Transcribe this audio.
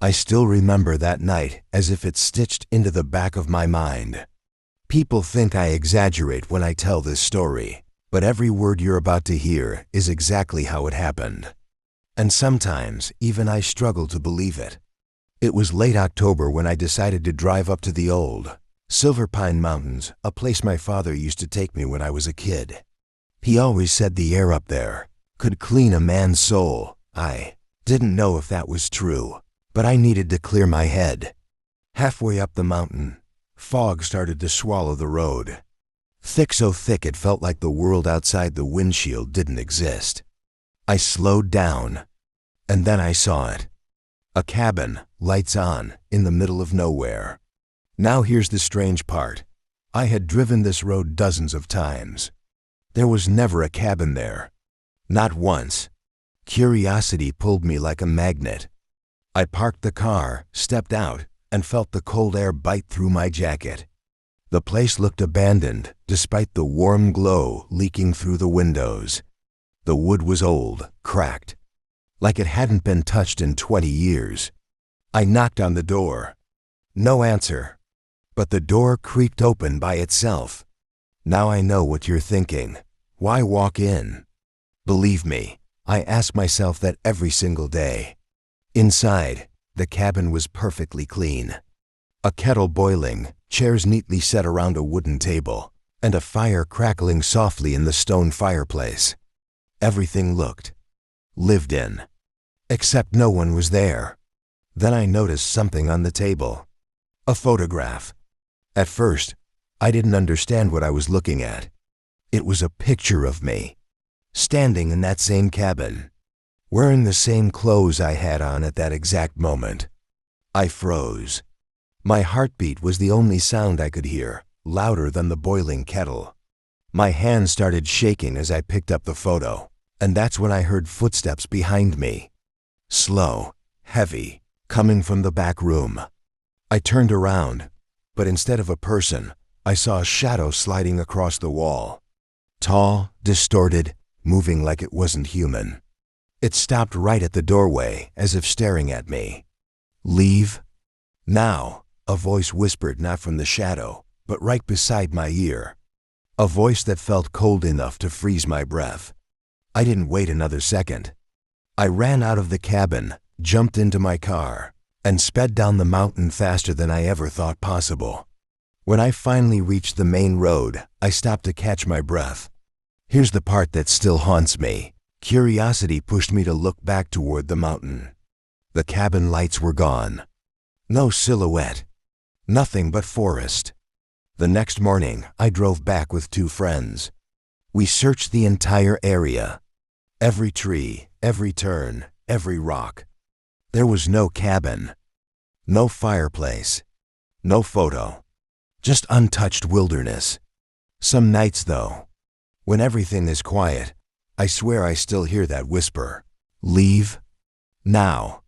I still remember that night as if it's stitched into the back of my mind. People think I exaggerate when I tell this story, but every word you're about to hear is exactly how it happened. And sometimes, even I struggle to believe it. It was late October when I decided to drive up to the old Silver Pine Mountains, a place my father used to take me when I was a kid. He always said the air up there could clean a man's soul. I didn't know if that was true, but I needed to clear my head. Halfway up the mountain, fog started to swallow the road. Thick, so thick it felt like the world outside the windshield didn't exist. I slowed down, and then I saw it. A cabin, lights on, in the middle of nowhere. Now here's the strange part. I had driven this road dozens of times. There was never a cabin there. Not once. Curiosity pulled me like a magnet. I parked the car, stepped out, and felt the cold air bite through my jacket. The place looked abandoned, despite the warm glow leaking through the windows. The wood was old, cracked, like it hadn't been touched in 20 years. I knocked on the door. No answer. But the door creaked open by itself. Now I know what you're thinking. Why walk in? Believe me, I ask myself that every single day. Inside, the cabin was perfectly clean. A kettle boiling, chairs neatly set around a wooden table, and a fire crackling softly in the stone fireplace. Everything looked lived in, except no one was there. Then I noticed something on the table. A photograph. At first, I didn't understand what I was looking at. It was a picture of me, standing in that same cabin, wearing the same clothes I had on at that exact moment. I froze. My heartbeat was the only sound I could hear, louder than the boiling kettle. My hands started shaking as I picked up the photo, and that's when I heard footsteps behind me. Slow, heavy, coming from the back room. I turned around, but instead of a person, I saw a shadow sliding across the wall. Tall, distorted, moving like it wasn't human. It stopped right at the doorway, as if staring at me. "Leave now," a voice whispered, not from the shadow, but right beside my ear. A voice that felt cold enough to freeze my breath. I didn't wait another second. I ran out of the cabin, jumped into my car, and sped down the mountain faster than I ever thought possible. When I finally reached the main road, I stopped to catch my breath. Here's the part that still haunts me. Curiosity pushed me to look back toward the mountain. The cabin lights were gone. No silhouette. Nothing but forest. The next morning, I drove back with 2 friends. We searched the entire area. Every tree, every turn, every rock. There was no cabin. No fireplace. No photo. Just untouched wilderness. Some nights, though, when everything is quiet, I swear I still hear that whisper. "Leave now."